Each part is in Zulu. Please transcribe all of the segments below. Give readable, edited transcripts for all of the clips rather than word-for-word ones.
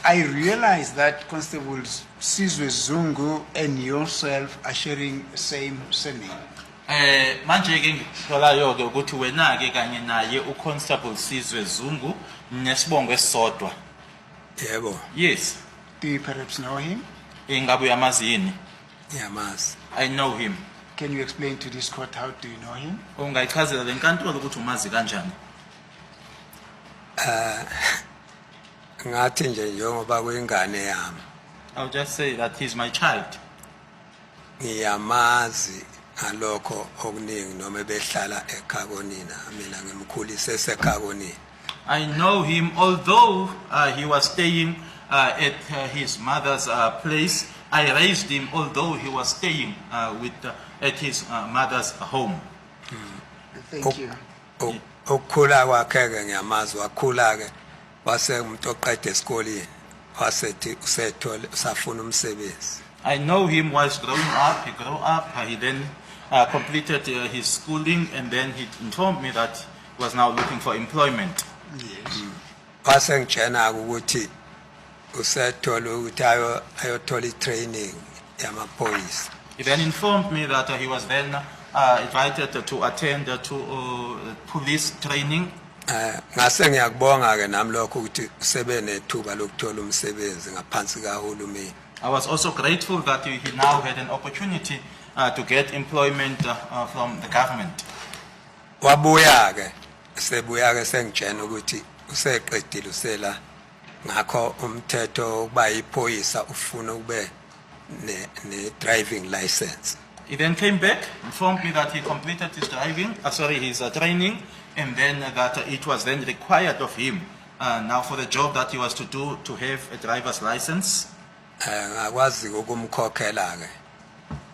I realize that Constable Sizwe Zungu and yourself are sharing the same surname. Manje ke ngitholayo ke ukuthi wena ke kanye naye uConstable Sizwe Zungu nesibongo esisodwa. Yebo. Yes. Do you perhaps know him? Ingabe uyamazi yini? Ngiyamazi. I know him. Can you explain to this court how do you know him? Ungayichazela lenkantolo ukuthi umazi kanjani? Ngathi nje njengoba kuyingane yami. I'll just say that he's my child. Ngiyamazi ngalokho okuningi noma behlala eKhakonina mina ngimkhulise eseKhakonina. I know him, although he was staying at his mother's place. I raised him, although he was staying at his mother's home. Thank you. Ukukhula kwakhe ke ngiyamazi wakhula ke wase umuntu oqeda esikoleni wasethi usethola usafuna umsebenzi. I know him whilst growing up. He grew up. He then completed his schooling, and then he informed me that he was now looking for employment. Yes. Wase ngitshena ukuthi usethola ukuthi ayothola training yamaphoyisa. He then informed me that he was then invited to attend to police training. Ngase ngiyakubonga ke nami lokho ukuthi usebe nethuba lokuthola umsebenzi ngaphansi kahulumeni. I was also grateful that he now had an opportunity to get employment from the government. Wabuya ke sebuya ke sengitshena ukuthi useqedile usela ngakho umthetho ukuba iphoyisa ufuna ube ne driving license. He then came back, informed me that he completed his his training, and then that it was then required of him now for the job that he was to do to have a driver's license. Ngakwazi ukumkhokhela ke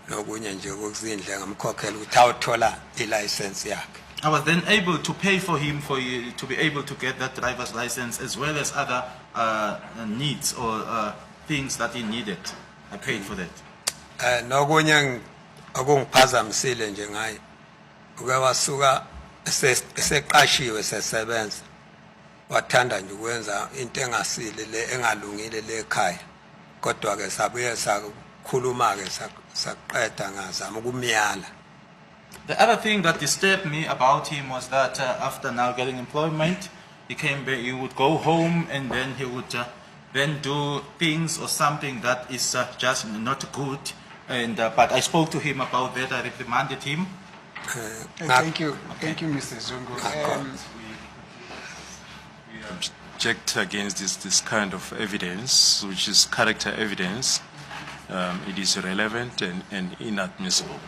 nokunye nje okuzindle ngamkhokhela ukuthi awuthola ilicense yakhe. I was then able to pay for him to be able to get that driver's license, as well as other needs or things that he needed. I paid for that. Nokunye okungiphazamisile nje ngaye uke wasuka eseqashiwe sesebenza wathanda nje ukwenza into engasile le engalungile le ekhaya kodwa ke sabuye sakhuluma ke saqeda ngazama ukumyala. The other thing that disturbed me about him was that after now getting employment, he came back, he would go home, and then he would then do things or something that is just not good. And but I spoke to him about that. I reprimanded him. Thank you. Thank you, Mr. Zungu. We object against this kind of evidence, which is character evidence. It is irrelevant and inadmissible.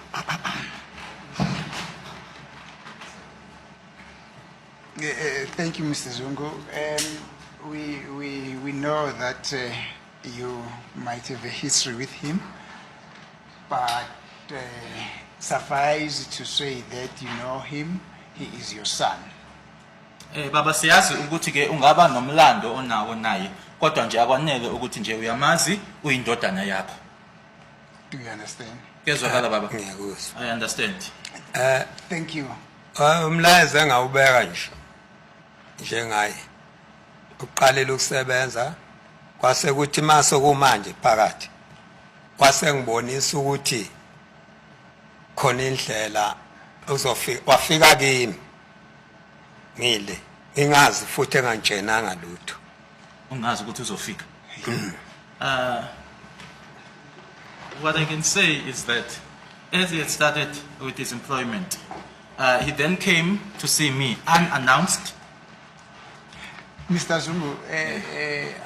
Thank you, Mr. Zungu. We know that you might have a history with him, but suffice to say that you know him, he is your son. Baba siyazi ukuthi ke ungaba nomlando onawo naye, kodwa nje akwanele ukuthi nje uyamazi uyindodana yakho. Do you understand? Kezwakala baba? Ngiyakuzwa. I understand. Thank you. Umlayezo engawubeka nje njengaye uqalela ukusebenza kwase kuthi maso kumanje phakathi kwase ngibonisa ukuthi khona indlela uzofika wafika kimi ngile ngingazi futhi engangitshenanga lutho Ungazi ukuthi uzofika. What I can say is that as he had started with his employment, he then came to see me unannounced. Mr. Zungu,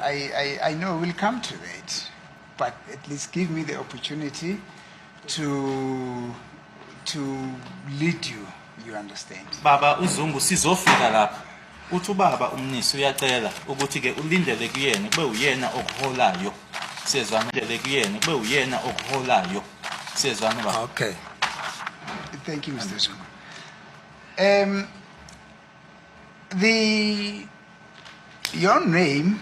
I know we'll come to that, but at least give me the opportunity to lead you. You understand? Baba uZungu sizofika lapha. Uthi ubaba umnisi uyacela ukuthi ke ulindele kuyena kube uyena okuholayo. Siyezwana ulindele kuyena kube uyena okuholayo. Siyezwana baba. Okay. Thank you, Mr. Zungu. Your name